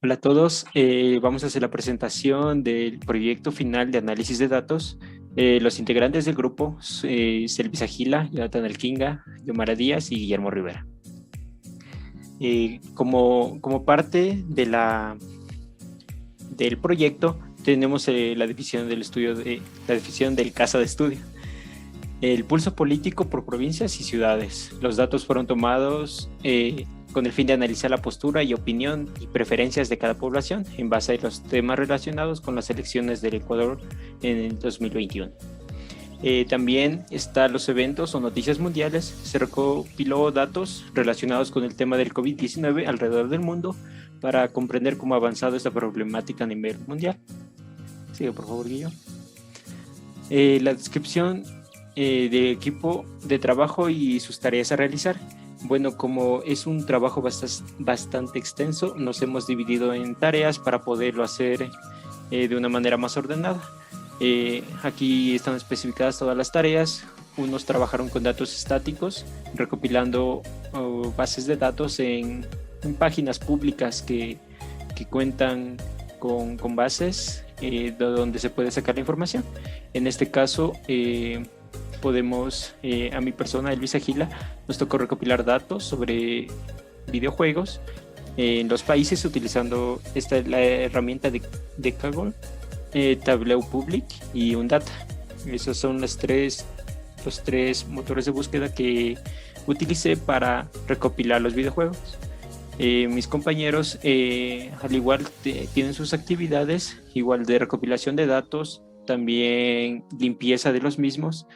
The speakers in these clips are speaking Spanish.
Hola a todos, vamos a hacer la presentación del proyecto final de análisis de datos. Los integrantes del grupo, Selvi Sagila, Jonathan Alquinga, Yomara Díaz y Guillermo Rivera. Como parte del proyecto, tenemos la división la división del caso de estudio. El pulso político por provincias y ciudades. Los datos fueron tomados con el fin de analizar la postura y opinión y preferencias de cada población en base a los temas relacionados con las elecciones del Ecuador en el 2021. También están los eventos o noticias mundiales. Se recopiló datos relacionados con el tema del COVID-19 alrededor del mundo para comprender cómo ha avanzado esta problemática a nivel mundial. Sigue, por favor, Guillo. La descripción del equipo de trabajo y sus tareas a realizar. Bueno, como es un trabajo bastante extenso, nos hemos dividido en tareas para poderlo hacer de una manera más ordenada. Aquí están especificadas todas las tareas. Unos trabajaron con datos estáticos, recopilando bases de datos en páginas públicas que cuentan con bases de donde se puede sacar la información. En este caso, a mi persona, Elvis Agila, nos tocó recopilar datos sobre videojuegos en los países utilizando la herramienta de Kaggle, Tableau Public y Undata. Esos son los tres motores de búsqueda que utilicé para recopilar los videojuegos. Mis compañeros, al igual, tienen sus actividades, igual de recopilación de datos, también limpieza de los mismos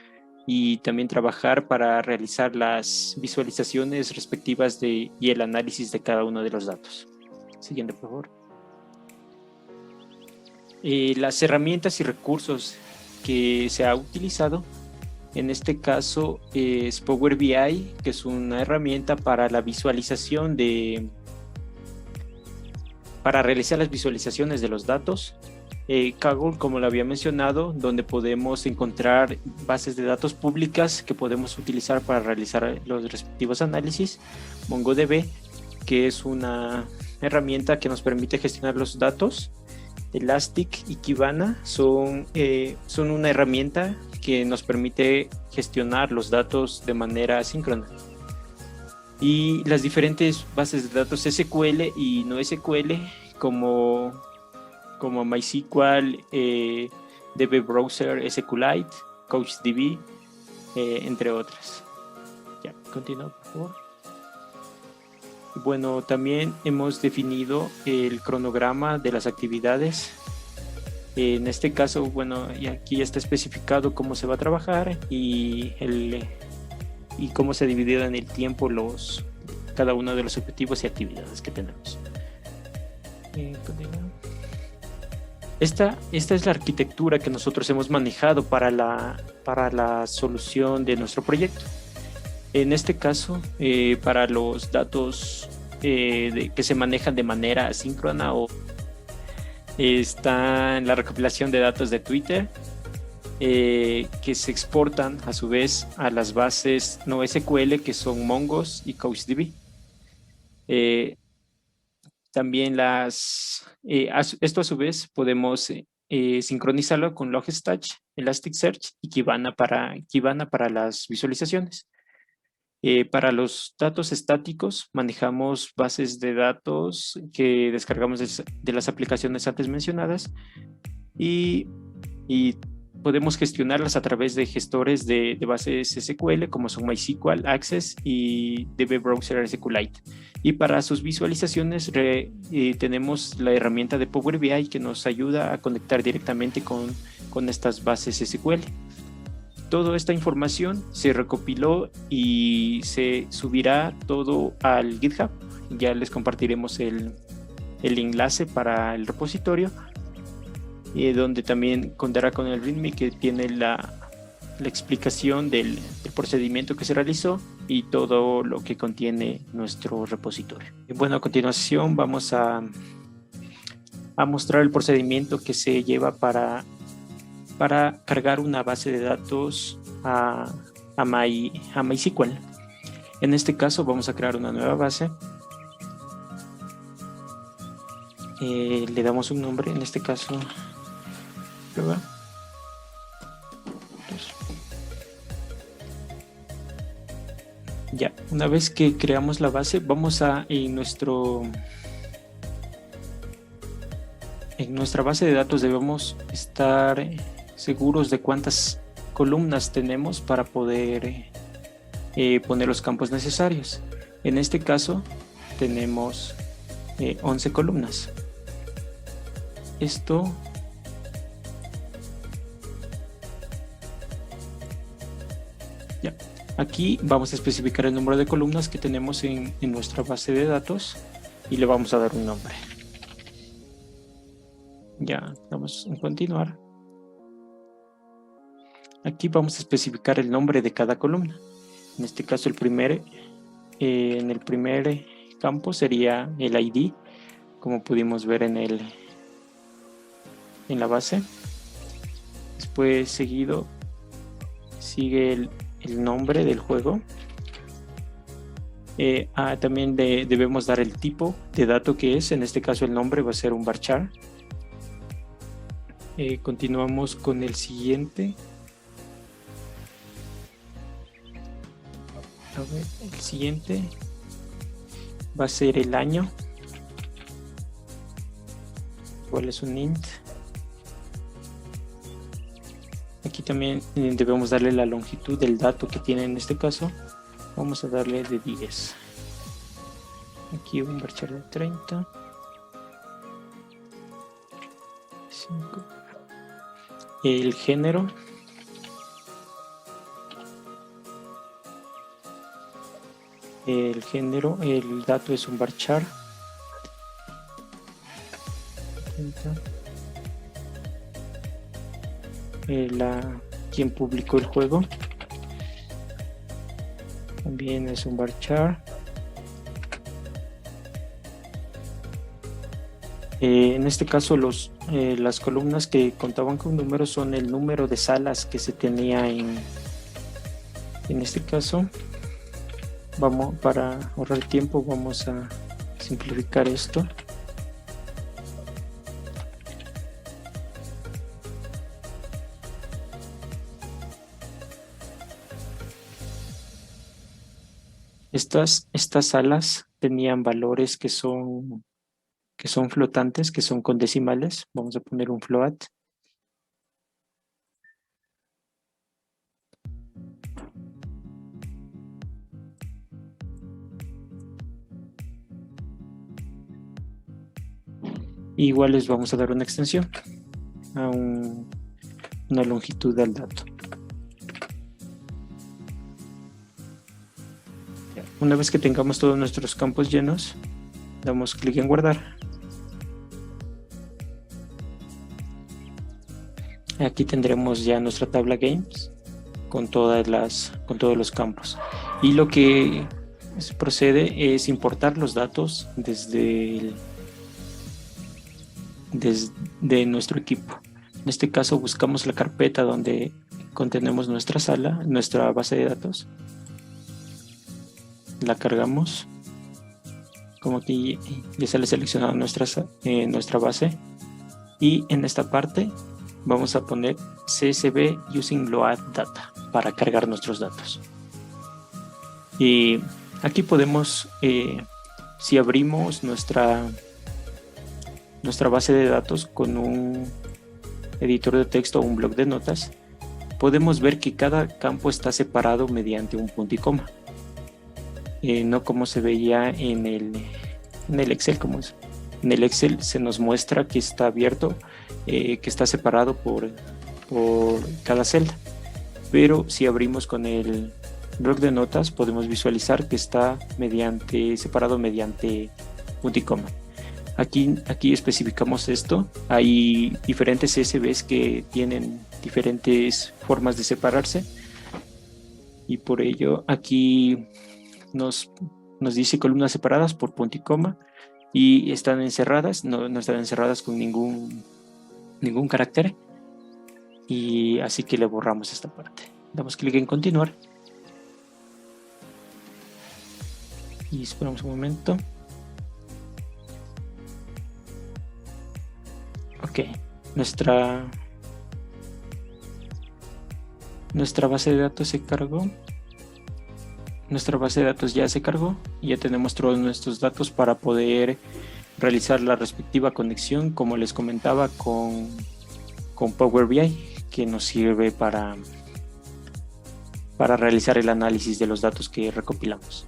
y también trabajar para realizar las visualizaciones respectivas y el análisis de cada uno de los datos. Siguiente, por favor. Las herramientas y recursos que se ha utilizado, en este caso es Power BI, que es una herramienta para la visualización para realizar las visualizaciones de los datos. Kaggle, como lo había mencionado, donde podemos encontrar bases de datos públicas que podemos utilizar para realizar los respectivos análisis. MongoDB, que es una herramienta que nos permite gestionar los datos. Elastic y Kibana son una herramienta que nos permite gestionar los datos de manera asíncrona. Y las diferentes bases de datos SQL y no SQL, como MySQL, DB Browser, SQLite, CouchDB, entre otras. Ya, continúo, por favor. Bueno, también hemos definido el cronograma de las actividades. En este caso, bueno, y aquí ya está especificado cómo se va a trabajar y cómo se ha dividido en el tiempo cada uno de los objetivos y actividades que tenemos. Esta es la arquitectura que nosotros hemos manejado para la solución de nuestro proyecto. En este caso, para los datos que se manejan de manera asíncrona, está en la recopilación de datos de Twitter, que se exportan a su vez a las bases no SQL, que son Mongos y CouchDB. También esto a su vez podemos sincronizarlo con Logstash, Elasticsearch y Kibana para las visualizaciones. Para los datos estáticos manejamos bases de datos que descargamos de las aplicaciones antes mencionadas y podemos gestionarlas a través de gestores de bases SQL como son MySQL, Access y DB Browser SQLite. Y para sus visualizaciones tenemos la herramienta de Power BI que nos ayuda a conectar directamente con estas bases SQL. Toda esta información se recopiló y se subirá todo al GitHub. Ya les compartiremos el enlace para el repositorio, donde también contará con el README que tiene la explicación del procedimiento que se realizó y todo lo que contiene nuestro repositorio. Y bueno, a continuación vamos a mostrar el procedimiento que se lleva para cargar una base de datos a MySQL. En este caso vamos a crear una nueva base le damos un nombre, en este caso prueba. Ya, una vez que creamos la base, vamos a en nuestra base de datos debemos estar seguros de cuántas columnas tenemos para poder poner los campos necesarios. En este caso tenemos 11 columnas. Esto ya. Aquí vamos a especificar el número de columnas que tenemos en nuestra base de datos y le vamos a dar un nombre. Ya, vamos a continuar. Aquí vamos a especificar el nombre de cada columna. En este caso en el primer campo sería el ID, como pudimos ver en la base. Después seguido sigue el nombre del juego. También debemos dar el tipo de dato que es. En este caso el nombre va a ser un varchar. Continuamos con el siguiente. A ver, el siguiente va a ser el año. ¿Cuál es un int? Aquí también debemos darle la longitud del dato que tiene en este caso. Vamos a darle de 10. Aquí un varchar de 30. 5. El género. El dato es un varchar. 30. Quien publicó el juego también es un varchar. En este caso las columnas que contaban con números son el número de salas que se tenía en este caso. Para ahorrar tiempo vamos a simplificar esto. Estas salas tenían valores que son flotantes, que son con decimales. Vamos a poner un float. Igual les vamos a dar una extensión a una longitud del dato. Una vez que tengamos todos nuestros campos llenos, damos clic en guardar. Aquí tendremos ya nuestra tabla Games con todos los campos. Y lo que procede es importar los datos desde nuestro equipo. En este caso buscamos la carpeta donde contenemos nuestra base de datos. La cargamos. Como aquí ya sale seleccionada nuestra base. Y en esta parte vamos a poner CSV using load data para cargar nuestros datos. Y aquí podemos, si abrimos nuestra base de datos con un editor de texto o un bloc de notas, podemos ver que cada campo está separado mediante un punto y coma. No como se veía en el Excel. En el Excel se nos muestra que está abierto, que está separado por cada celda. Pero si abrimos con el bloc de notas, podemos visualizar que está separado mediante punto y coma. Aquí especificamos esto. Hay diferentes CSVs que tienen diferentes formas de separarse. Y por ello aquí nos dice columnas separadas por punto y coma y están encerradas, no están encerradas con ningún carácter, y así que le borramos esta parte. Damos clic en continuar y esperamos un momento. Ok, nuestra base de datos se cargó. Nuestra base de datos ya se cargó y ya tenemos todos nuestros datos para poder realizar la respectiva conexión, como les comentaba, con Power BI, que nos sirve para realizar el análisis de los datos que recopilamos.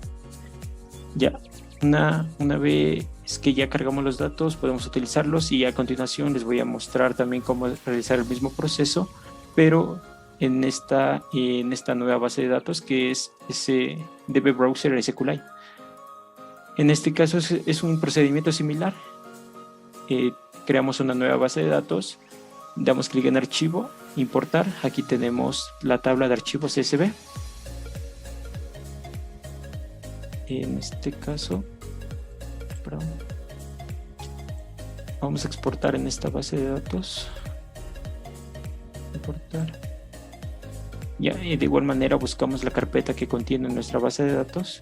Ya, una vez que ya cargamos los datos, podemos utilizarlos, y a continuación les voy a mostrar también cómo realizar el mismo proceso, pero en esta nueva base de datos, que es DB Browser SQLite. En este caso es un procedimiento similar. Creamos una nueva base de datos, damos clic en archivo, importar. Aquí tenemos la tabla de archivos CSV. En este caso, vamos a exportar en esta base de datos. Importar. Ya, y de igual manera buscamos la carpeta que contiene nuestra base de datos.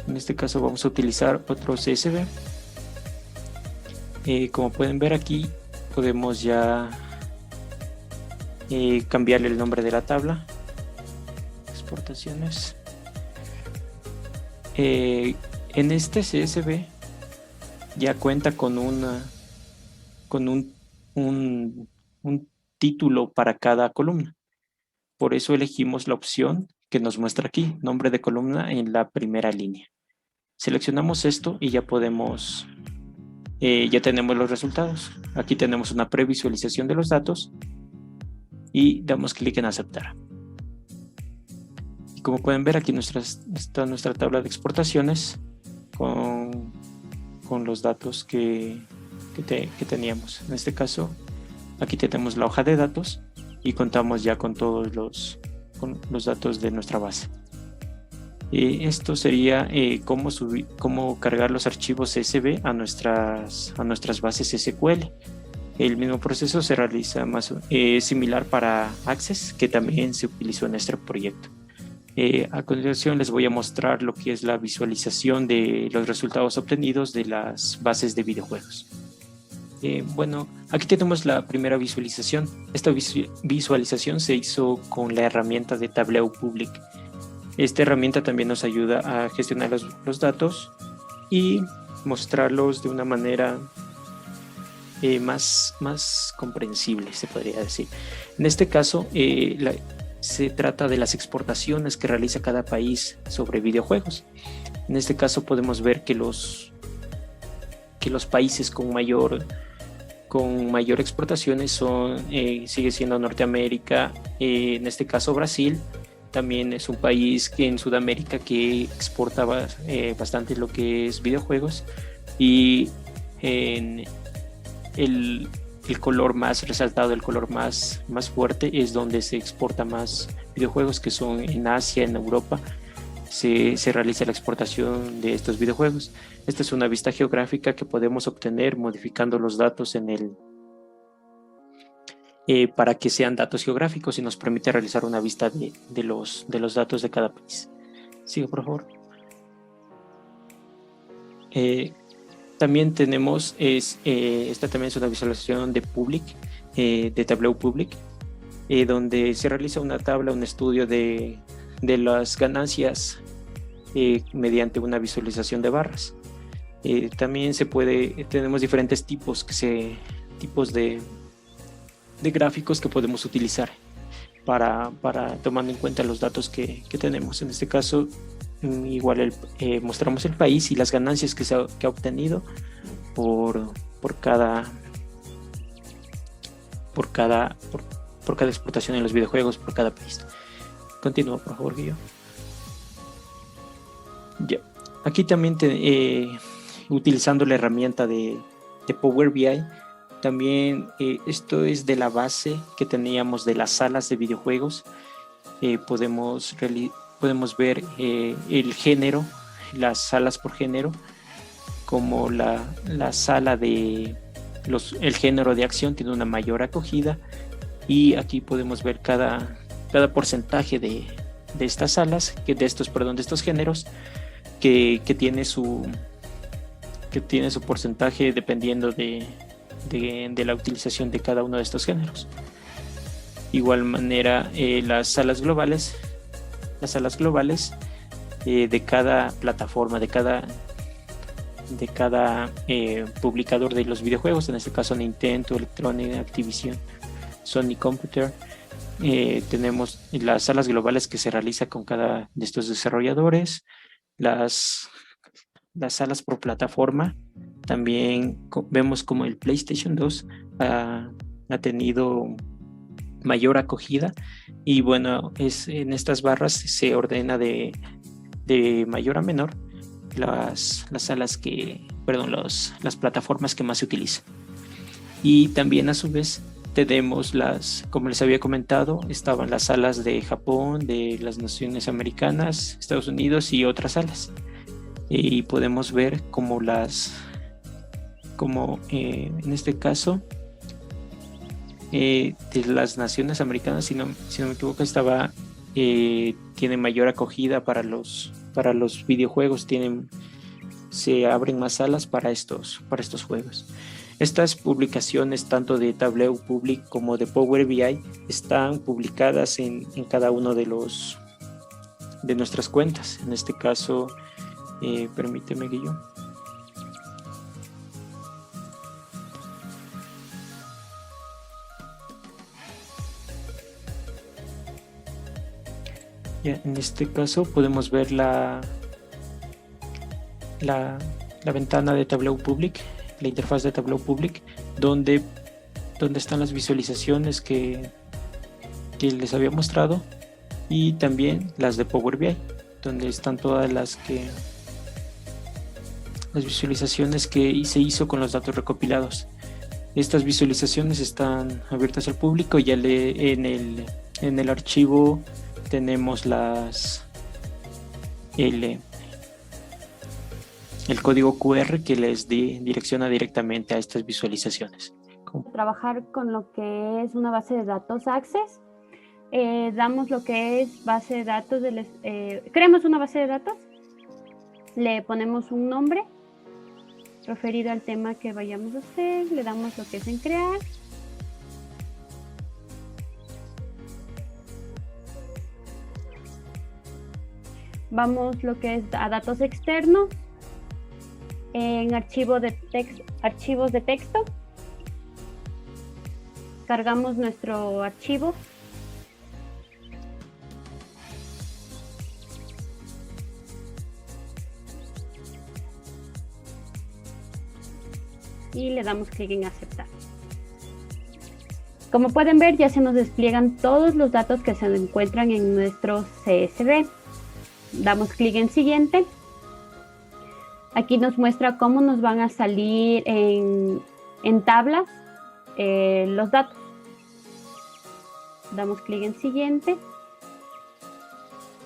En este caso vamos a utilizar otro CSV. Como pueden ver aquí, podemos ya cambiarle el nombre de la tabla. Exportaciones. En este CSV ya cuenta con un título para cada columna. Por eso elegimos la opción que nos muestra aquí, nombre de columna en la primera línea. Seleccionamos esto y ya podemos, ya tenemos los resultados. Aquí tenemos una previsualización de los datos y damos clic en aceptar. Y como pueden ver, aquí está nuestra tabla de exportaciones con los datos que teníamos. En este caso, aquí tenemos la hoja de datos y contamos ya con todos los datos de nuestra base. Esto sería cómo cargar los archivos CSV a nuestras bases SQL. El mismo proceso se realiza similar para Access, que también se utilizó en nuestro proyecto. A continuación les voy a mostrar lo que es la visualización de los resultados obtenidos de las bases de videojuegos. Bueno, aquí tenemos la primera visualización. Esta visualización se hizo con la herramienta de Tableau Public. Esta herramienta también nos ayuda a gestionar los datos y mostrarlos de una manera más comprensible, se podría decir. En este caso, se trata de las exportaciones que realiza cada país sobre videojuegos. En este caso podemos ver que los países con mayor exportaciones sigue siendo Norteamérica, en este caso Brasil. También es un país que en Sudamérica que exporta bastante lo que es videojuegos, y en el color más resaltado, el color más fuerte es donde se exporta más videojuegos, que son en Asia, en Europa. Se realiza la exportación de estos videojuegos. Esta es una vista geográfica que podemos obtener modificando los datos para que sean datos geográficos, y nos permite realizar una vista de los datos de cada país. Sigue, por favor. También tenemos, esta también es una visualización de Public, de Tableau Public, donde se realiza una tabla, un estudio de las ganancias mediante una visualización de barras. También tenemos diferentes tipos de gráficos que podemos utilizar para tomando en cuenta los datos que tenemos. En este caso, igual mostramos el país y las ganancias que ha obtenido por cada exportación en los videojuegos, por cada país. Continúa, por favor, Guillo. Ya. Aquí también utilizando la herramienta de Power BI, también esto es de la base que teníamos de las salas de videojuegos. Podemos ver el género, las salas por género, como la sala de el género de acción tiene una mayor acogida, y aquí podemos ver cada porcentaje de estas salas, de estos géneros, que tiene su porcentaje dependiendo de de la utilización de cada uno de estos géneros. Igual manera, las salas globales de cada plataforma, de cada publicador de los videojuegos, en este caso Nintendo, Electronic, Activision, Sony Computer. Tenemos las salas globales que se realiza con cada de estos desarrolladores, las salas por plataforma. También vemos como el PlayStation 2 ha tenido mayor acogida, y bueno, en estas barras se ordena de mayor a menor las plataformas que más se utilizan. Y también a su vez tenemos como les había comentado, estaban las salas de Japón, de las naciones americanas, Estados Unidos y otras salas. Y podemos ver como en este caso de las naciones americanas, si no me equivoco, tiene mayor acogida para los videojuegos, se abren más salas para estos juegos. Estas publicaciones, tanto de Tableau Public como de Power BI, están publicadas en cada uno de nuestras cuentas. En este caso, permíteme, Guillo. En este caso podemos ver la ventana de Tableau Public, la interfaz de Tableau Public, donde están las visualizaciones que les había mostrado, y también las de Power BI, donde están todas las visualizaciones que se hizo con los datos recopilados. Estas visualizaciones están abiertas al público. Ya en el archivo tenemos el código QR que les direcciona directamente a estas visualizaciones. Trabajar con lo que es una base de datos Access. Damos lo que es base de datos, creamos una base de datos, le ponemos un nombre referido al tema que vayamos a hacer, le damos lo que es en crear. Vamos lo que es a datos externos, en archivos de texto, cargamos nuestro archivo. Y le damos clic en aceptar. Como pueden ver, ya se nos despliegan todos los datos que se encuentran en nuestro CSV. Damos clic en siguiente. Aquí nos muestra cómo nos van a salir en tablas los datos. Damos clic en siguiente.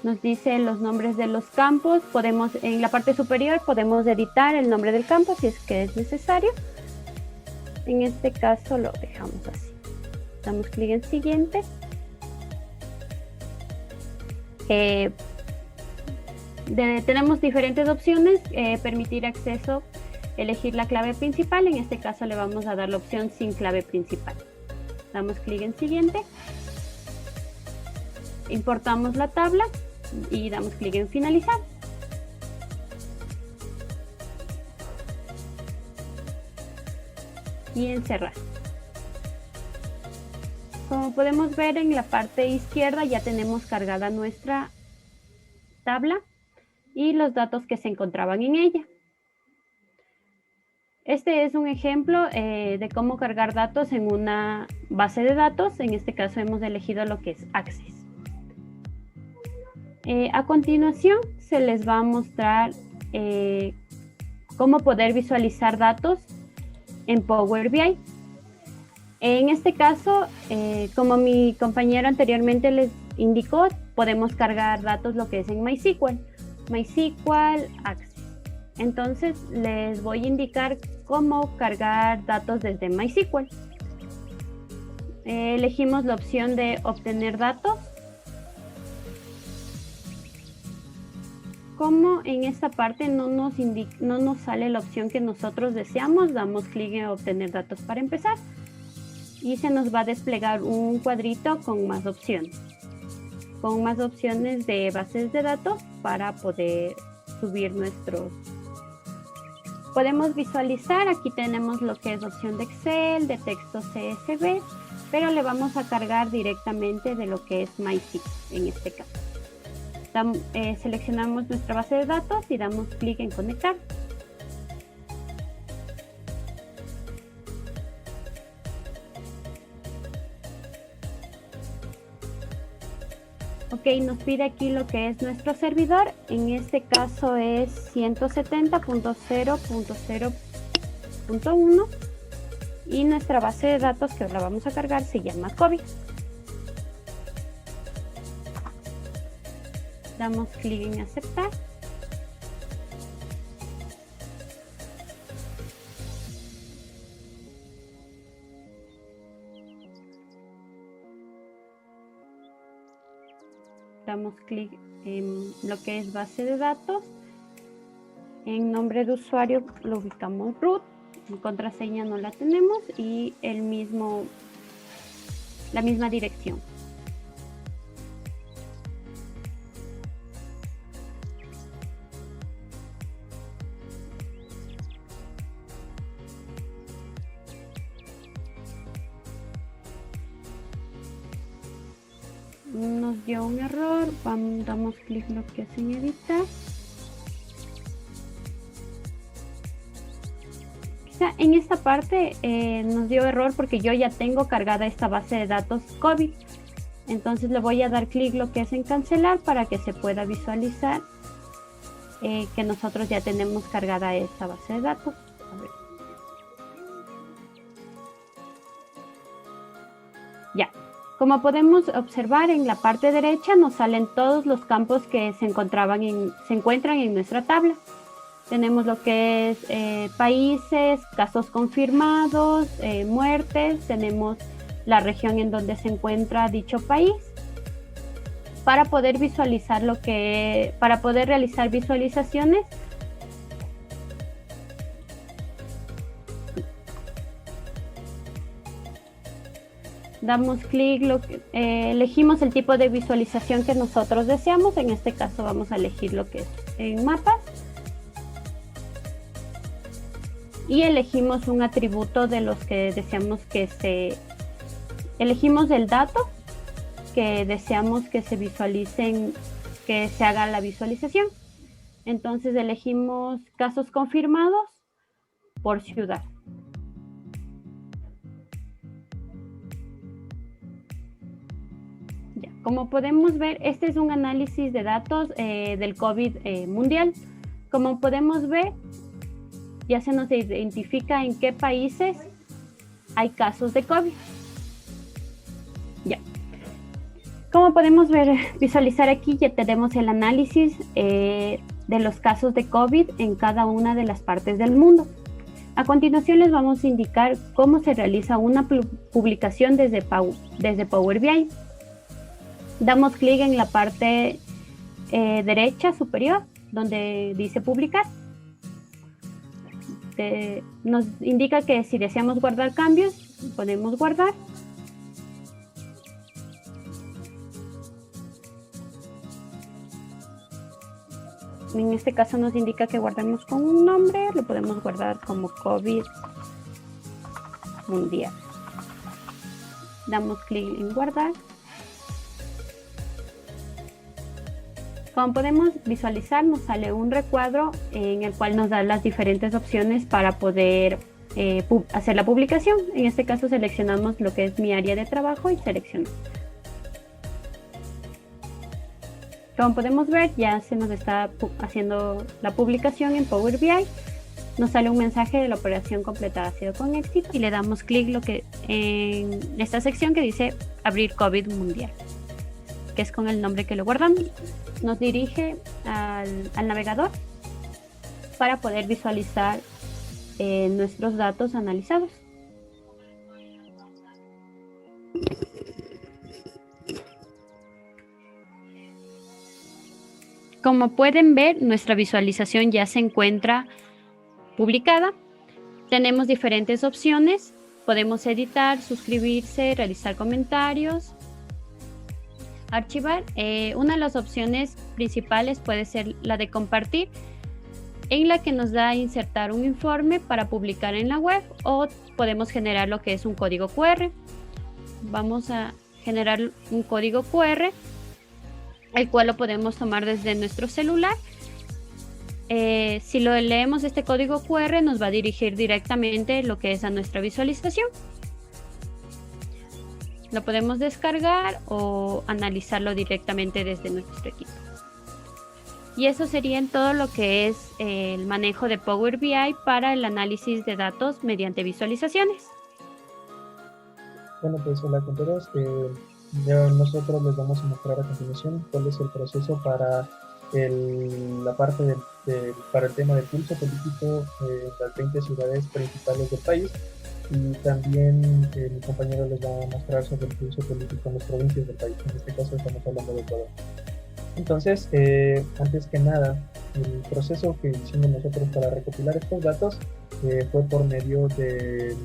Nos dice los nombres de los campos. En la parte superior podemos editar el nombre del campo si es que es necesario. En este caso lo dejamos así. Damos clic en siguiente. Tenemos diferentes opciones. Permitir acceso, elegir la clave principal. En este caso le vamos a dar la opción sin clave principal. Damos clic en siguiente. Importamos la tabla y damos clic en finalizar. Y en cerrar. Como podemos ver, en la parte izquierda ya tenemos cargada nuestra tabla y los datos que se encontraban en ella. Este es un ejemplo de cómo cargar datos en una base de datos. En este caso hemos elegido lo que es Access. A continuación se les va a mostrar cómo poder visualizar datos en Power BI. En este caso, como mi compañero anteriormente les indicó, podemos cargar datos lo que es en MySQL Access. Entonces les voy a indicar cómo cargar datos desde MySQL. Elegimos la opción de obtener datos. Como en esta parte no nos sale la opción que nosotros deseamos, damos clic en obtener datos para empezar y se nos va a desplegar un cuadrito con más opciones de bases de datos para poder subir nuestros. Podemos visualizar, aquí tenemos lo que es opción de Excel, de texto CSV, pero le vamos a cargar directamente de lo que es MySQL en este caso. Seleccionamos nuestra base de datos y damos clic en conectar. Ok, nos pide aquí lo que es nuestro servidor. En este caso es 170.0.0.1 y nuestra base de datos que la vamos a cargar se llama COVID. Damos clic en aceptar. Damos clic en lo que es base de datos. En nombre de usuario lo ubicamos root. En contraseña no la tenemos y la misma dirección. Nos dio un error, damos clic en lo que es en editar. Quizá en esta parte nos dio error porque yo ya tengo cargada esta base de datos COVID. Entonces le voy a dar clic lo que es en cancelar para que se pueda visualizar que nosotros ya tenemos cargada esta base de datos. A ver. Ya. Como podemos observar en la parte derecha nos salen todos los campos que se encuentran en nuestra tabla. Tenemos lo que es países, casos confirmados, muertes, tenemos la región en donde se encuentra dicho país. Para poder visualizar para poder realizar visualizaciones, damos clic, elegimos el tipo de visualización que nosotros deseamos. En este caso vamos a elegir lo que es en mapas. Y elegimos un atributo de los que deseamos elegimos el dato que deseamos que se visualicen, que se haga la visualización. Entonces elegimos casos confirmados por ciudad. Como podemos ver, este es un análisis de datos del COVID mundial. Como podemos ver, ya se nos identifica en qué países hay casos de COVID. Ya. Como podemos ver, visualizar aquí, ya tenemos el análisis de los casos de COVID en cada una de las partes del mundo. A continuación les vamos a indicar cómo se realiza una publicación desde Power BI. Damos clic en la parte derecha superior donde dice publicar. Nos indica que si deseamos guardar cambios, podemos guardar. En este caso nos indica que guardemos con un nombre, lo podemos guardar como COVID mundial. Damos clic en guardar. Como podemos visualizar, nos sale un recuadro en el cual nos da las diferentes opciones para poder hacer la publicación. En este caso seleccionamos lo que es mi área de trabajo y seleccionamos. Como podemos ver, ya se nos está haciendo la publicación en Power BI. Nos sale un mensaje de la operación completada ha sido con éxito y le damos clic en esta sección que dice abrir COVID mundial, que es con el nombre que lo guardamos. Nos dirige al navegador para poder visualizar nuestros datos analizados. Como pueden ver, nuestra visualización ya se encuentra publicada. Tenemos diferentes opciones. Podemos editar, suscribirse, realizar comentarios, archivar. Una de las opciones principales puede ser la de compartir, en la que nos da a insertar un informe para publicar en la web, o podemos generar lo que es un código QR. Vamos a generar un código QR, el cual lo podemos tomar desde nuestro celular. Si lo leemos este código QR, nos va a dirigir directamente lo que es a nuestra visualización. Lo podemos descargar o analizarlo directamente desde nuestro equipo. Y eso sería en todo lo que es el manejo de Power BI para el análisis de datos mediante visualizaciones. Bueno, pues hola con todos. Ya nosotros les vamos a mostrar a continuación cuál es el proceso para la parte para el tema del pulso político en las 20 ciudades principales del país, y también mi compañero les va a mostrar sobre el pulso político en las provincias del país. En este caso estamos hablando de Ecuador. Entonces, antes que nada, el proceso que hicimos nosotros para recopilar estos datos fue por medio de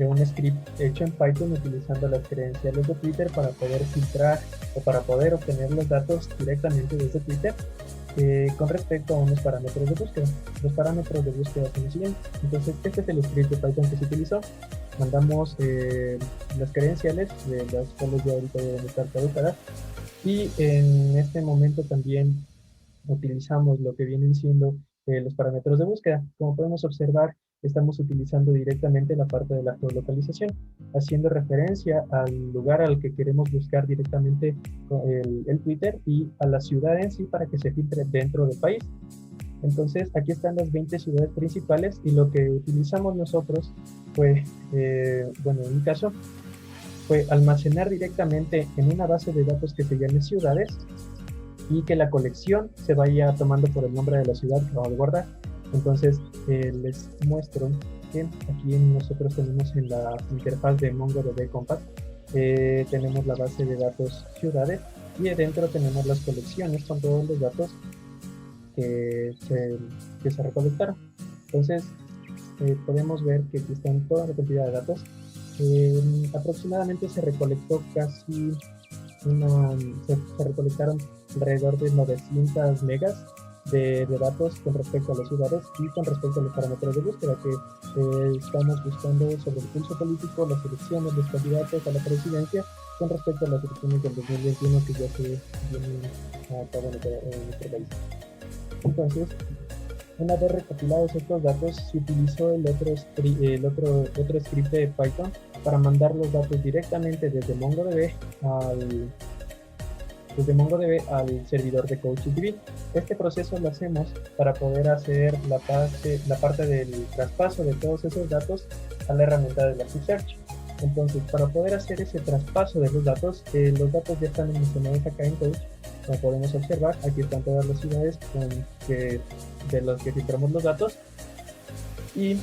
un script hecho en Python utilizando las credenciales de Twitter para poder filtrar o para poder obtener los datos directamente desde Twitter con respecto a unos parámetros de búsqueda. Los parámetros de búsqueda son los siguientes. Entonces, este es el script de Python que se utilizó. Mandamos las credenciales, de las cuales ya ahorita deben estar caducadas, y en este momento también utilizamos lo que vienen siendo los parámetros de búsqueda. Como podemos observar, estamos utilizando directamente la parte de la geolocalización, haciendo referencia al lugar al que queremos buscar directamente el Twitter y a la ciudad en sí para que se filtre dentro del país. Entonces, aquí están las 20 ciudades principales, y lo que utilizamos nosotros fue, bueno, en mi caso, fue almacenar directamente en una base de datos que se llame ciudades, y que la colección se vaya tomando por el nombre de la ciudad que vamos a guardar. Entonces, les muestro que aquí nosotros tenemos en la interfaz de MongoDB Compass, tenemos la base de datos ciudades, y adentro tenemos las colecciones con todos los datos que se recolectaron. Entonces, podemos ver que aquí están toda la cantidad de datos. Aproximadamente se recolectó se recolectaron alrededor de 900 megas de datos con respecto a las ciudades y con respecto a los parámetros de búsqueda que estamos buscando sobre el pulso político, las elecciones, los candidatos a la presidencia con respecto a las elecciones del 2021 que ya se vienen a cabo en nuestro país. Entonces, una vez recopilados estos datos, se utilizó el otro script de Python para mandar los datos directamente desde MongoDB al servidor de CouchDB. Este proceso lo hacemos para poder hacer la parte del traspaso de todos esos datos a la herramienta de Elasticsearch. Entonces, para poder hacer ese traspaso de los datos ya están mencionados acá en Couch. Como podemos observar, aquí están todas las ciudades de las que filtramos los datos, y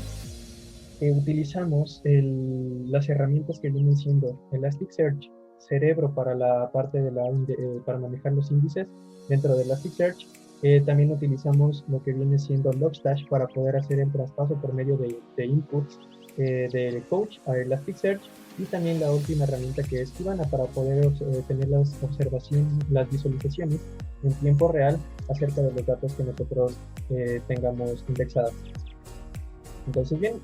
utilizamos las herramientas que vienen siendo Elasticsearch Cerebro para la parte para manejar los índices dentro de Elasticsearch. También utilizamos lo que viene siendo Logstash para poder hacer el traspaso por medio de inputs de Couch a Elasticsearch, y también la última herramienta que es Kibana para poder tener las visualizaciones en tiempo real acerca de los datos que nosotros tengamos indexados. Entonces bien,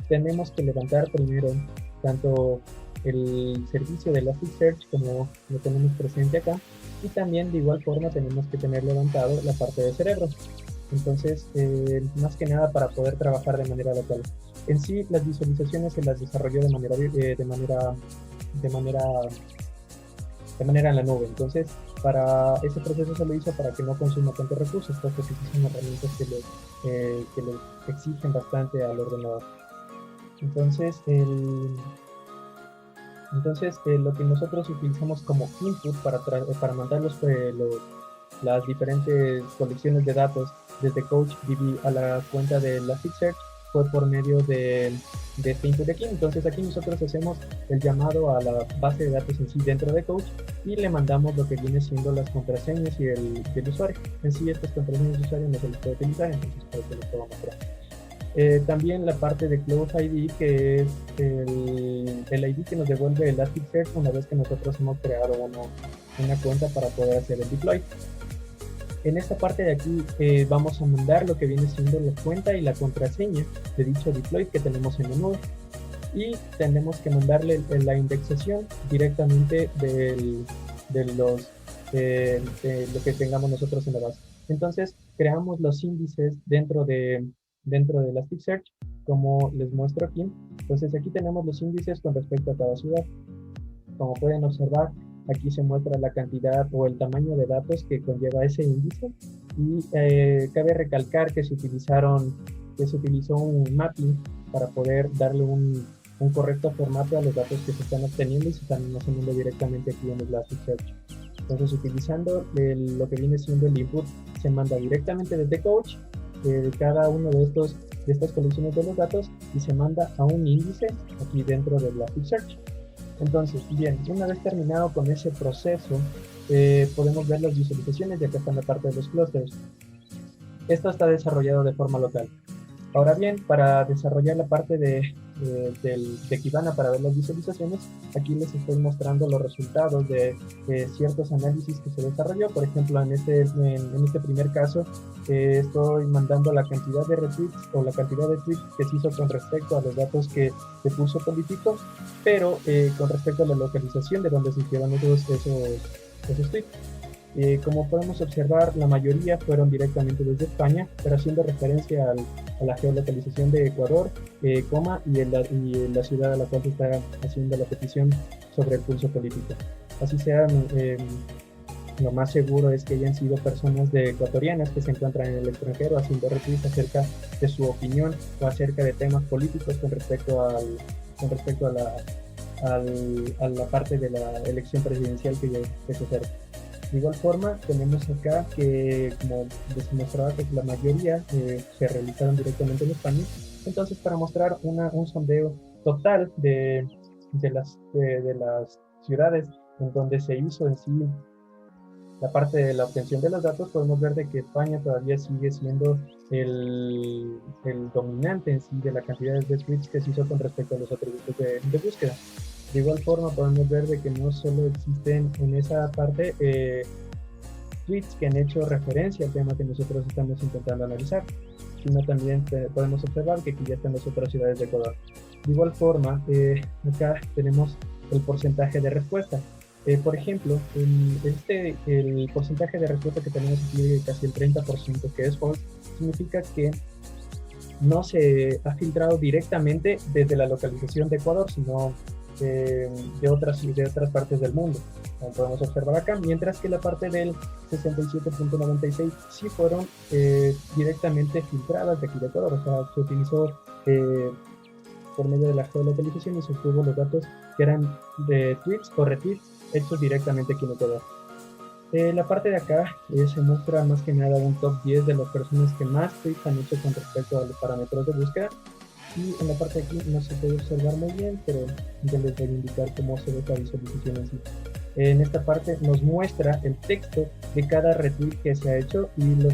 tenemos que levantar primero tanto el servicio de Elasticsearch como lo tenemos presente acá, y también de igual forma tenemos que tener levantado la parte de Cerebro. Entonces, más que nada para poder trabajar de manera local. En sí, las visualizaciones se las desarrolló de manera en la nube. Entonces, para ese proceso se lo hizo para que no consuma tantos recursos, puesto que son herramientas que le exigen bastante al ordenador. Entonces, lo que nosotros utilizamos como input para mandar las diferentes colecciones de datos desde CouchDB a la cuenta de Elasticsearch fue por medio de este input de aquí. Entonces aquí nosotros hacemos el llamado a la base de datos en sí dentro de Coach y le mandamos lo que viene siendo las contraseñas y el usuario. En sí estas contraseñas de usuario no se les puede utilizar, entonces por eso les puedo mostrar. También la parte de Cloud ID, que es el ID que nos devuelve Elasticsearch una vez que nosotros hemos creado una cuenta para poder hacer el deploy. En esta parte de aquí vamos a mandar lo que viene siendo la cuenta y la contraseña de dicho deploy que tenemos en el node. Y tenemos que mandarle la indexación directamente de lo que tengamos nosotros en la base. Entonces creamos los índices dentro de Elasticsearch, como les muestro aquí. Entonces aquí tenemos los índices con respecto a cada ciudad. Como pueden observar, aquí se muestra la cantidad o el tamaño de datos que conlleva ese índice. Y cabe recalcar que se utilizó un mapping para poder darle un correcto formato a los datos que se están obteniendo y se están almacenando directamente aquí en Elasticsearch. Entonces, utilizando lo que viene siendo el input, se manda directamente desde Coach cada uno de estas colecciones de los datos y se manda a un índice aquí dentro de Elasticsearch. Entonces, bien, una vez terminado con ese proceso, podemos ver las visualizaciones y acá está la parte de los clusters. Esto está desarrollado de forma local. Ahora bien, para desarrollar la parte de Kibana para ver las visualizaciones, aquí les estoy mostrando los resultados de ciertos análisis que se desarrolló. Por ejemplo, en este primer caso, estoy mandando la cantidad de retweets o la cantidad de tweets que se hizo con respecto a los datos de pulso político, pero con respecto a la localización de donde se hicieron esos tweets. Como podemos observar, la mayoría fueron directamente desde España, pero haciendo referencia a la geolocalización de Ecuador, y la ciudad a la cual se está haciendo la petición sobre el pulso político. Así sea, lo más seguro es que hayan sido personas ecuatorianas que se encuentran en el extranjero haciendo retweets acerca de su opinión o acerca de temas políticos con respecto a la parte de la elección presidencial que se acerca. De igual forma, tenemos acá que, como les mostraba, que la mayoría se realizaron directamente en España. Entonces, para mostrar un sondeo total de las ciudades en donde se hizo en sí la parte de la obtención de los datos, podemos ver de que España todavía sigue siendo el dominante en sí de la cantidad de tweets que se hizo con respecto a los atributos de búsqueda. De igual forma podemos ver de que no solo existen en esa parte tweets que han hecho referencia al tema que nosotros estamos intentando analizar, sino también podemos observar que aquí ya están las otras ciudades de Ecuador. De igual forma, acá tenemos el porcentaje de respuesta. Por ejemplo, el porcentaje de respuesta que tenemos aquí, casi el 30%, que es false, significa que no se ha filtrado directamente desde la localización de Ecuador, sino de otras partes del mundo, como podemos observar acá, mientras que la parte del 67.96 sí fueron directamente filtradas de aquí de Ecuador. O sea, se utilizó por medio de la geolocalización y se obtuvo los datos que eran de tweets o retweets hechos directamente aquí en Ecuador. La parte de acá se muestra más que nada un top 10 de las personas que más tweets han hecho con respecto a los parámetros de búsqueda. Y en la parte de aquí no se puede observar muy bien, pero ya les voy a indicar cómo se ve la visualización en sí. En esta parte nos muestra el texto de cada retweet que se ha hecho y los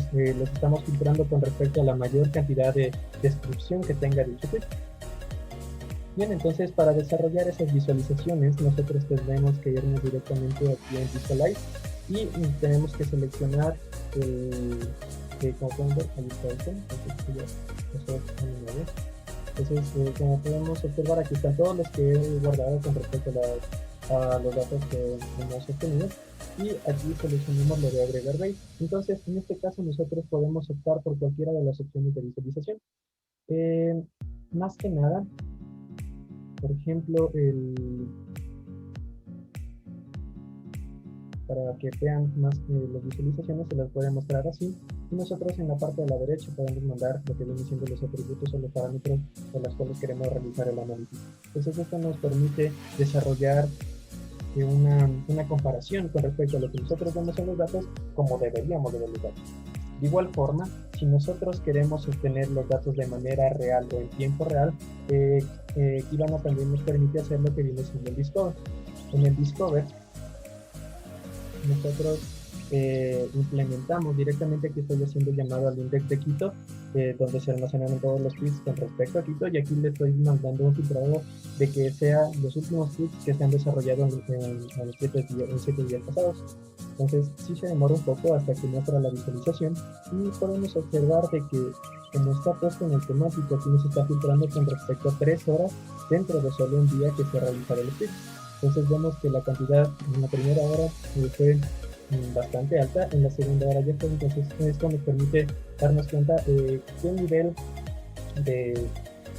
estamos filtrando con respecto a la mayor cantidad de descripción que tenga dicho tweet. Bien, entonces para desarrollar esas visualizaciones nosotros tendremos que irnos directamente aquí en Visualize y tenemos que seleccionar como pueden ver, ahí está Entonces, como podemos observar, aquí están todos los que he guardado con respecto a los datos que hemos obtenido. Y aquí seleccionamos lo de agregar base. Entonces, en este caso, nosotros podemos optar por cualquiera de las opciones de visualización. Más que nada, por ejemplo, para que vean más las visualizaciones, se las puede mostrar así. Y nosotros en la parte de la derecha podemos mandar lo que vienen siendo los atributos o los parámetros de los cuales queremos realizar el análisis. Entonces esto nos permite desarrollar una comparación con respecto a lo que nosotros vemos en los datos como deberíamos de ver los datos. De igual forma, si nosotros queremos obtener los datos de manera real o en tiempo real, Kibana también nos permite hacer lo que viene siendo el Discover. En el Discover, nosotros implementamos directamente, aquí estoy haciendo llamado al index de Quito, donde se almacenan todos los tweets con respecto a Quito, y aquí le estoy mandando un filtrado de que sean los últimos tweets que se han desarrollado en 7 días pasados. Entonces sí se demora un poco hasta que muestra la visualización, y podemos observar de que como está puesto en el temático, aquí nos está filtrando con respecto a 3 horas dentro de solo un día que se realizará el tweet. Entonces vemos que la cantidad en la primera hora fue bastante alta, en la segunda hora ya fue. Entonces esto nos permite darnos cuenta qué nivel de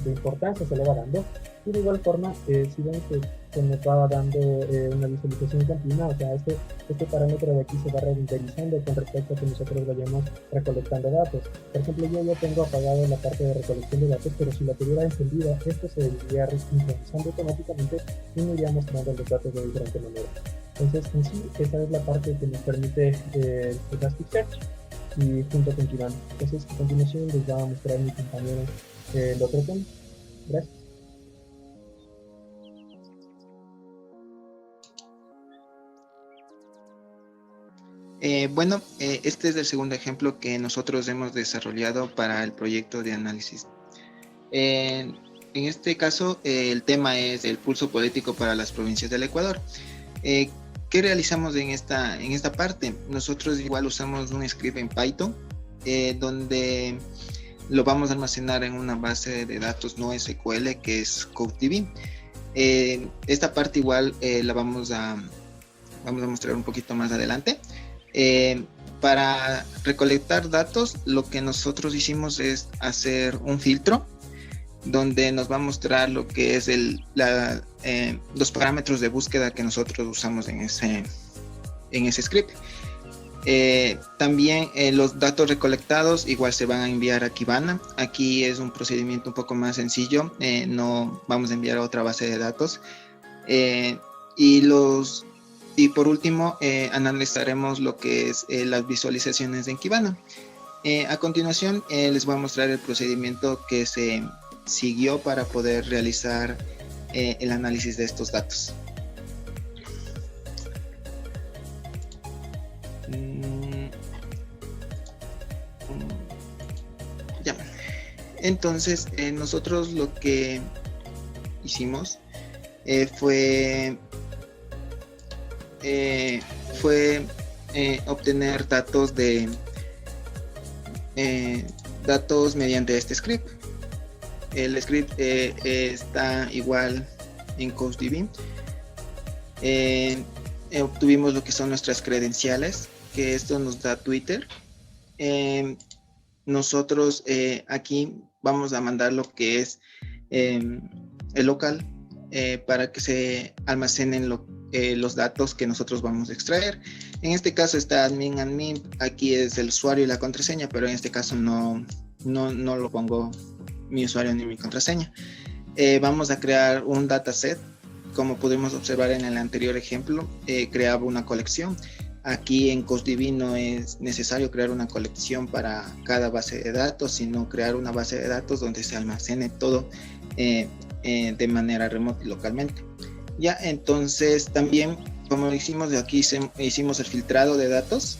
importancia se le va dando, y de igual forma si ven que se nos va dando una visualización continua, o sea, este parámetro de aquí se va renderizando con respecto a que nosotros vayamos recolectando datos. Por ejemplo, yo ya tengo apagado la parte de recolección de datos, pero si la tuviera encendida, esto se iría sincronizando automáticamente y me iría mostrando los datos de diferente manera. Entonces, en sí, esa es la parte que nos permite Elasticsearch, y junto con Kibana. Entonces, a continuación les va a mostrar mi compañero el otro tema. Gracias. Bueno, este es el segundo ejemplo que nosotros hemos desarrollado para el proyecto de análisis. En este caso, el tema es el pulso político para las provincias del Ecuador. ¿Qué realizamos en esta parte? Nosotros igual usamos un script en Python, donde lo vamos a almacenar en una base de datos no SQL que es CodeDB. Esta parte igual la vamos a mostrar un poquito más adelante. Para recolectar datos, lo que nosotros hicimos es hacer un filtro donde nos va a mostrar lo que es los parámetros de búsqueda que nosotros usamos en ese script. También los datos recolectados igual se van a enviar a Kibana. Aquí es un procedimiento un poco más sencillo, no vamos a enviar a otra base de datos. Y por último, analizaremos lo que es las visualizaciones en Kibana. A continuación, les voy a mostrar el procedimiento que se siguió para poder realizar el análisis de estos datos. Ya. Entonces, nosotros lo que hicimos fue obtener datos datos mediante este script. El script está igual en CodeDB. Obtuvimos lo que son nuestras credenciales, que esto nos da Twitter. Nosotros aquí vamos a mandar lo que es el local para que se almacenen los datos que nosotros vamos a extraer. En este caso está admin, aquí es el usuario y la contraseña, pero en este caso no lo pongo mi usuario ni mi contraseña. Vamos a crear un dataset. Como pudimos observar en el anterior ejemplo, creaba una colección. Aquí en CodeDB no es necesario crear una colección para cada base de datos, sino crear una base de datos donde se almacene todo de manera remota y localmente. Ya, entonces también, como hicimos de aquí, hicimos el filtrado de datos.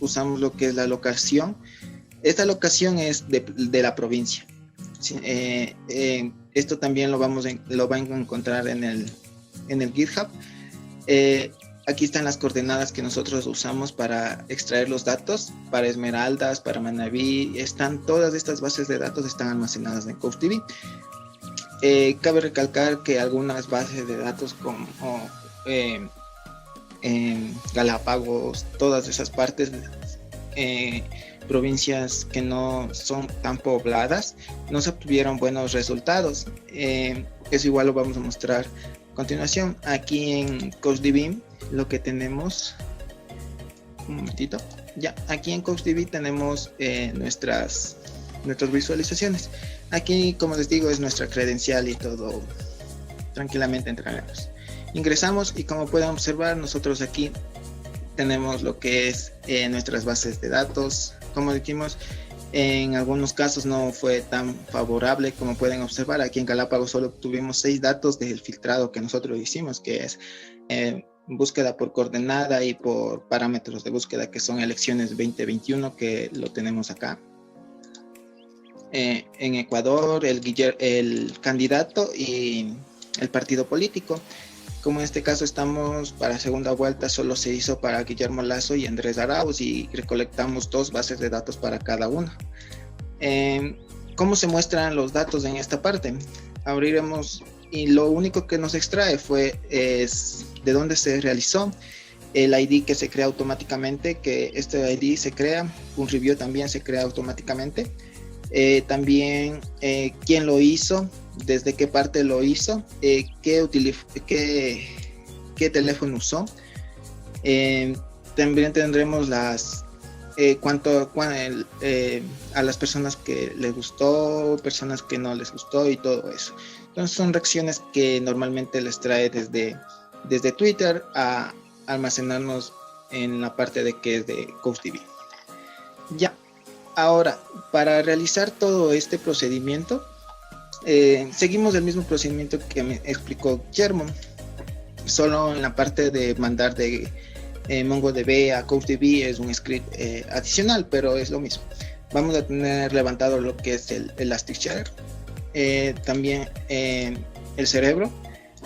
Usamos lo que es la locación. Esta locación es de la provincia. Esto también lo van a encontrar en el GitHub. Aquí están las coordenadas que nosotros usamos para extraer los datos. Para Esmeraldas, para Manabí, todas estas bases de datos están almacenadas en CodeDB. Cabe recalcar que algunas bases de datos como Galápagos, todas esas partes, provincias que no son tan pobladas, no se obtuvieron buenos resultados. Eso igual lo vamos a mostrar a continuación. Aquí en CodeDB lo que tenemos, un momentito, ya, aquí en CodeDB tenemos nuestras visualizaciones. Aquí, como les digo, es nuestra credencial y todo. Tranquilamente entraremos. Ingresamos y como pueden observar, nosotros aquí tenemos lo que es nuestras bases de datos. Como dijimos, En algunos casos no fue tan favorable. Como pueden observar, aquí en Galápagos solo obtuvimos 6 datos del filtrado que nosotros hicimos, que es búsqueda por coordenada y por parámetros de búsqueda, que son elecciones 2021, que lo tenemos acá. En Ecuador, el candidato y el partido político. Como en este caso estamos para segunda vuelta, solo se hizo para Guillermo Lasso y Andrés Arauz, y recolectamos 2 bases de datos para cada uno. ¿Cómo se muestran los datos en esta parte? Abriremos y lo único que nos extrae es de dónde se realizó, el ID que se crea automáticamente, que este ID se crea, un review también se crea automáticamente. También quién lo hizo, desde qué parte lo hizo, qué teléfono usó. También tendremos a las personas que les gustó, personas que no les gustó y todo eso. Entonces son reacciones que normalmente les trae desde Twitter a almacenarnos en la parte de que es de CouchDB. Ya. Ahora, para realizar todo este procedimiento, seguimos el mismo procedimiento que me explicó Guillermo, solo en la parte de mandar de MongoDB a CouchDB es un script adicional, pero es lo mismo. Vamos a tener levantado lo que es el Elasticsearch, también el cerebro,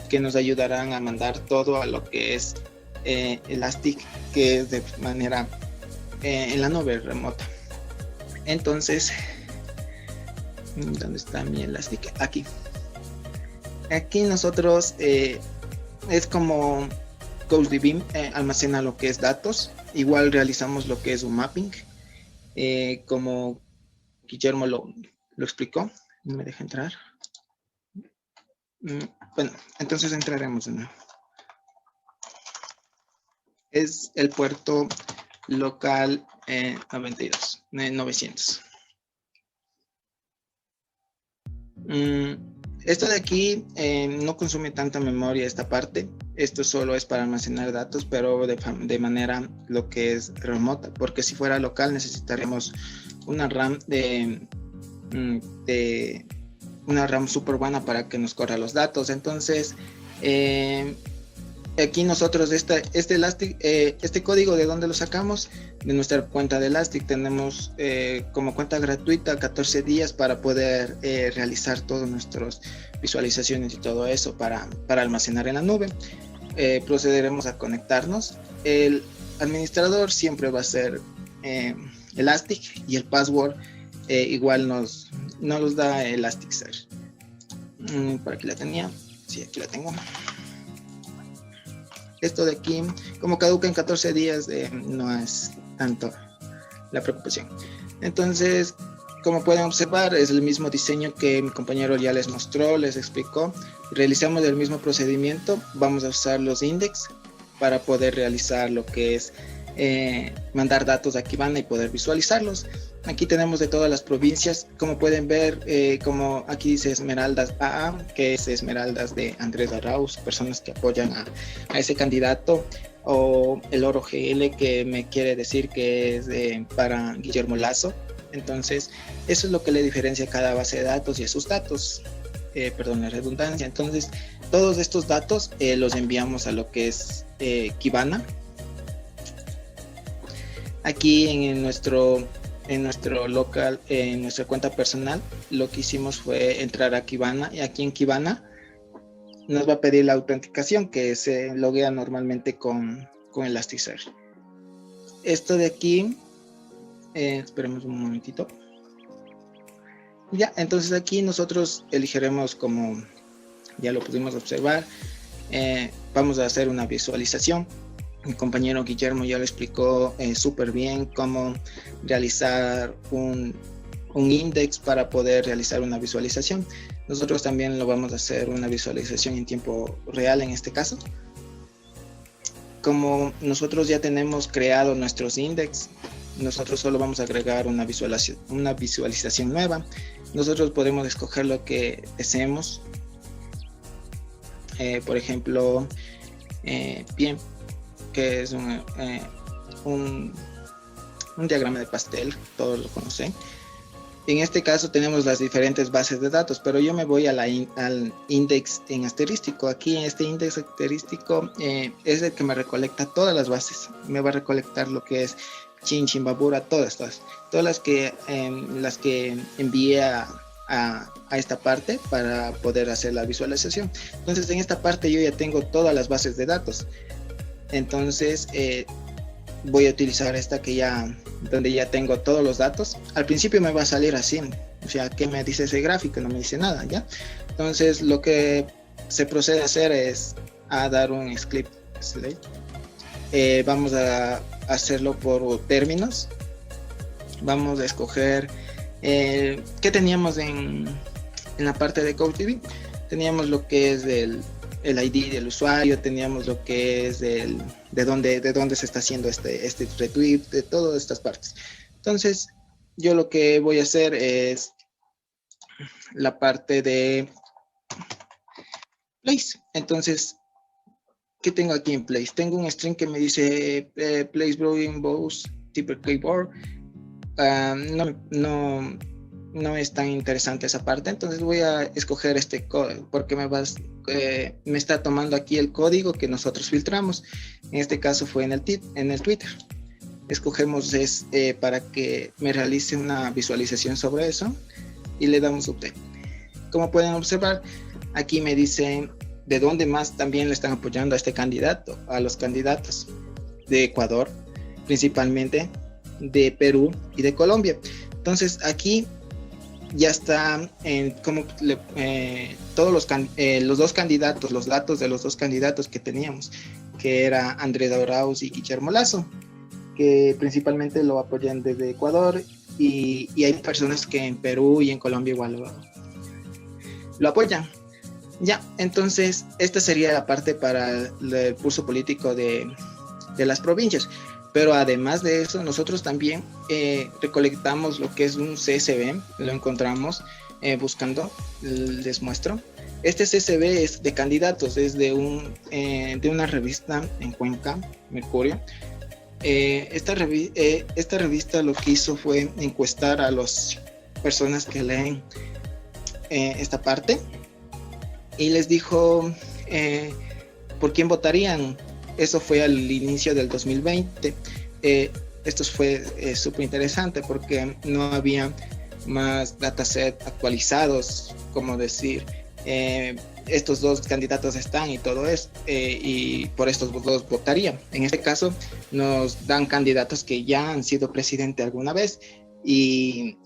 que nos ayudarán a mandar todo a lo que es Elastic, que es de manera en la nube remota. Entonces, ¿dónde está mi Elastic? Aquí nosotros es como CouchDB almacena lo que es datos. Igual realizamos lo que es un mapping, como Guillermo lo explicó. No me deja entrar. Bueno, entonces entraremos de nuevo. Es el puerto local 900. Esto de aquí no consume tanta memoria, esta parte. Esto solo es para almacenar datos, pero de manera lo que es remota, porque si fuera local necesitaríamos una RAM una RAM súper buena para que nos corra los datos. Entonces aquí nosotros este código, ¿de dónde lo sacamos? De nuestra cuenta de Elastic. Tenemos como cuenta gratuita 14 días para poder realizar todas nuestras visualizaciones y todo eso para almacenar en la nube. Procederemos a conectarnos. El administrador siempre va a ser Elastic, y el password igual nos los da Elasticsearch. Por aquí la tenía. Sí, aquí la tengo. Esto de aquí, como caduca en 14 días, no es tanto la preocupación. Entonces, como pueden observar, es el mismo diseño que mi compañero ya les mostró, les explicó. Realizamos el mismo procedimiento. Vamos a usar los index para poder realizar lo que es mandar datos a Kibana y poder visualizarlos. Aquí tenemos de todas las provincias. Como pueden ver, como aquí dice Esmeraldas AA, que es Esmeraldas de Andrés Arauz, personas que apoyan a ese candidato, o el Oro GL, que me quiere decir que es para Guillermo Lasso. Entonces, eso es lo que le diferencia a cada base de datos y a sus datos. Perdón la redundancia. Entonces, todos estos datos los enviamos a lo que es Kibana. Aquí en nuestro local, en nuestra cuenta personal, lo que hicimos fue entrar a Kibana, y aquí en Kibana nos va a pedir la autenticación, que se loguea normalmente con Elasticsearch. Esto de aquí, esperemos un momentito. Ya, entonces aquí nosotros elegiremos, como ya lo pudimos observar, vamos a hacer una visualización. Mi compañero Guillermo ya lo explicó súper bien cómo realizar un index para poder realizar una visualización. Nosotros también lo vamos a hacer una visualización en tiempo real en este caso. Como nosotros ya tenemos creado nuestros index, nosotros solo vamos a agregar una visualización nueva. Nosotros podemos escoger lo que deseemos. Por ejemplo, bien, que es un diagrama de pastel, todos lo conocen. En este caso tenemos las diferentes bases de datos, pero yo me voy a al index en asterístico. Aquí en este index asterístico es el que me recolecta todas las bases. Me va a recolectar lo que es Chinchimbabura, todas las que envié a esta parte para poder hacer la visualización. Entonces en esta parte yo ya tengo todas las bases de datos. Entonces voy a utilizar esta donde ya tengo todos los datos. Al principio me va a salir así, o sea, ¿qué me dice ese gráfico? No me dice nada, ¿ya? Entonces lo que se procede a hacer es a dar un script select. Vamos a hacerlo por términos. Vamos a escoger ¿qué teníamos en la parte de CodeDB? Teníamos lo que es el ID del usuario, teníamos lo que es de dónde se está haciendo este retweet, de todas estas partes. Entonces, yo lo que voy a hacer es la parte de place. Entonces, ¿qué tengo aquí en place? Tengo un string que me dice place browsing bows tipo keyboard. No es tan interesante esa parte, entonces voy a escoger este código porque me está tomando aquí el código que nosotros filtramos. En este caso fue en el Twitter. Escogemos para que me realice una visualización sobre eso y le damos update. Como pueden observar, aquí me dicen de dónde más también le están apoyando a este candidato, a los candidatos de Ecuador, principalmente de Perú y de Colombia. Entonces aquí ya está todos los dos candidatos, los datos de los dos candidatos que teníamos, que era Andrés Arauz y Guillermo Lazo, que principalmente lo apoyan desde Ecuador, y hay personas que en Perú y en Colombia igual lo apoyan. Ya, entonces esta sería la parte para el pulso político de las provincias. Pero además de eso, nosotros también recolectamos lo que es un CSV, lo encontramos buscando, les muestro. Este CSV es de candidatos, es de una revista en Cuenca, Mercurio. Esta revista lo que hizo fue encuestar a las personas que leen esta parte y les dijo por quién votarían. Eso fue al inicio del 2020. Esto fue súper interesante porque no había más dataset actualizados, como decir, estos dos candidatos están y todo eso, y por estos dos votaría. En este caso nos dan candidatos que ya han sido presidente alguna vez y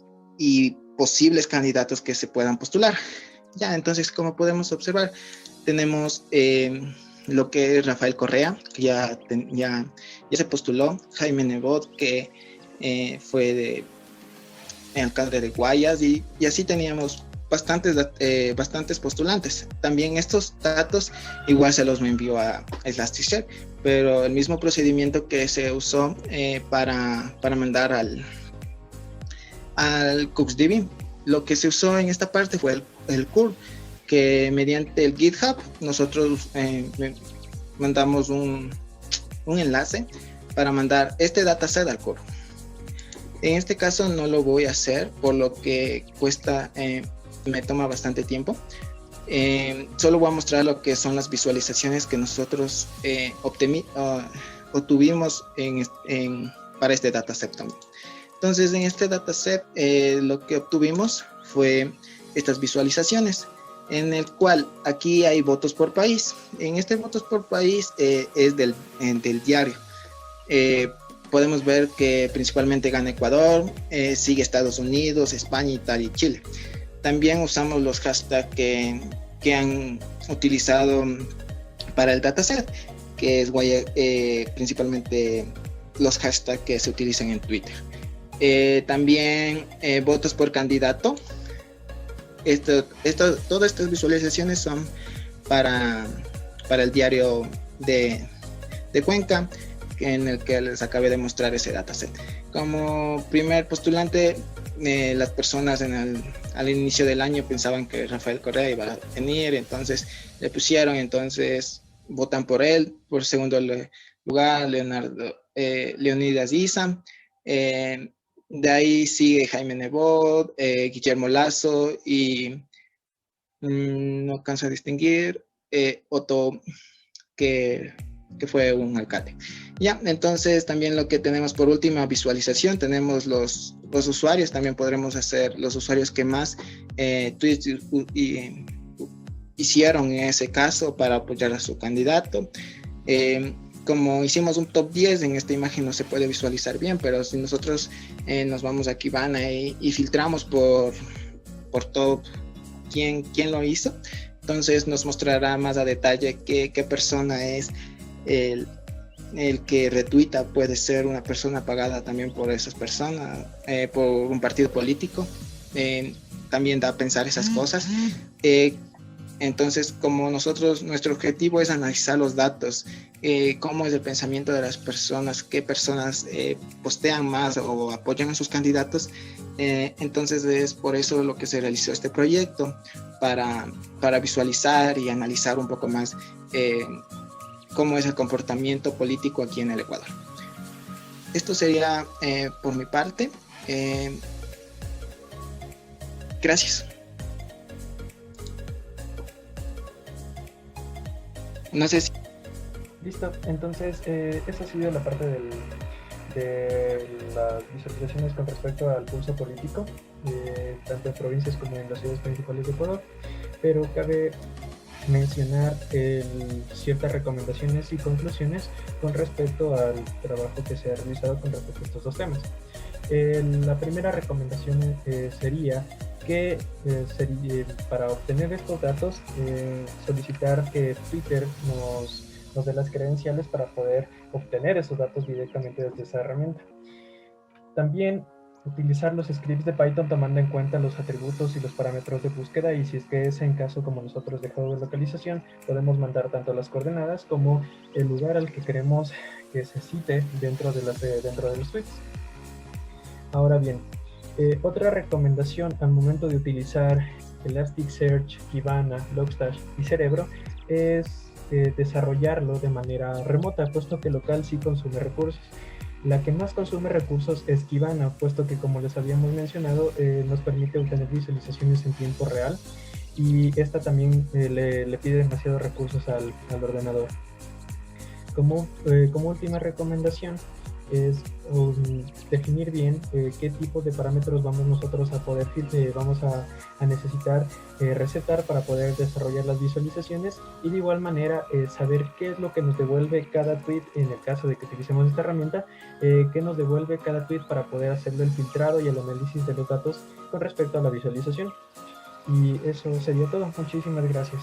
posibles candidatos que se puedan postular. Ya, entonces, como podemos observar, tenemos lo que es Rafael Correa, que ya se postuló, Jaime Nebot, que fue de alcalde de Guayas, y así teníamos bastantes postulantes. También estos datos igual se los me envió a Elasticsearch, pero el mismo procedimiento que se usó para mandar al CuxDB, lo que se usó en esta parte fue el curl, que mediante el GitHub nosotros mandamos un enlace para mandar este dataset al curl. En este caso no lo voy a hacer, por lo que me toma bastante tiempo. Solo voy a mostrar lo que son las visualizaciones que nosotros obtuvimos para este dataset también. Entonces, en este dataset lo que obtuvimos fue estas visualizaciones, en el cual aquí hay votos por país. En este votos por país es del diario. Podemos ver que principalmente gana Ecuador, sigue Estados Unidos, España, Italia y Chile. También usamos los hashtags que han utilizado para el dataset, que es principalmente los hashtags que se utilizan en Twitter. También votos por candidato. Todas estas visualizaciones son para el diario de Cuenca, en el que les acabé de mostrar ese dataset. Como primer postulante, las personas al inicio del año pensaban que Rafael Correa iba a venir, entonces le pusieron, entonces votan por él. Por segundo lugar, Leonidas Issa. De ahí sigue Jaime Nebot, Guillermo Lazo y no alcanzo a distinguir Otto, que fue un alcalde. Ya, entonces también lo que tenemos por última visualización, tenemos los usuarios, también podremos hacer los usuarios que más tweets hicieron en ese caso para apoyar a su candidato. Como hicimos un top 10, en esta imagen no se puede visualizar bien, pero si nosotros nos vamos a Kibana y filtramos por top quién lo hizo, entonces nos mostrará más a detalle qué persona es el que retuita. Puede ser una persona pagada también por esas personas, por un partido político. También da a pensar esas cosas. Entonces, como nuestro objetivo es analizar los datos, cómo es el pensamiento de las personas, qué personas postean más o apoyan a sus candidatos, entonces es por eso lo que se realizó este proyecto, para visualizar y analizar un poco más cómo es el comportamiento político aquí en el Ecuador. Esto sería por mi parte. Gracias. No sé si... Listo, entonces esa ha sido la parte de las visualizaciones con respecto al pulso político, tanto en provincias como en las ciudades principales de Ecuador, pero cabe mencionar ciertas recomendaciones y conclusiones con respecto al trabajo que se ha realizado con respecto a estos dos temas. La primera recomendación sería que para obtener estos datos solicitar que Twitter nos dé las credenciales para poder obtener esos datos directamente desde esa herramienta. También utilizar los scripts de Python tomando en cuenta los atributos y los parámetros de búsqueda, y si es que es en caso como nosotros de geolocalización, podemos mandar tanto las coordenadas como el lugar al que queremos que se cite dentro de los tweets. Ahora bien, otra recomendación al momento de utilizar Elasticsearch, Kibana, Logstash y Cerebro es desarrollarlo de manera remota, puesto que local sí consume recursos. La que más consume recursos es Kibana, puesto que, como les habíamos mencionado, nos permite obtener visualizaciones en tiempo real, y esta también le pide demasiados recursos al ordenador. Como última recomendación es definir bien qué tipo de parámetros nosotros vamos a necesitar recetar para poder desarrollar las visualizaciones, y de igual manera saber qué es lo que nos devuelve cada tweet en el caso de que utilicemos esta herramienta, qué nos devuelve cada tweet para poder hacerle el filtrado y el análisis de los datos con respecto a la visualización. Y eso sería todo. Muchísimas gracias.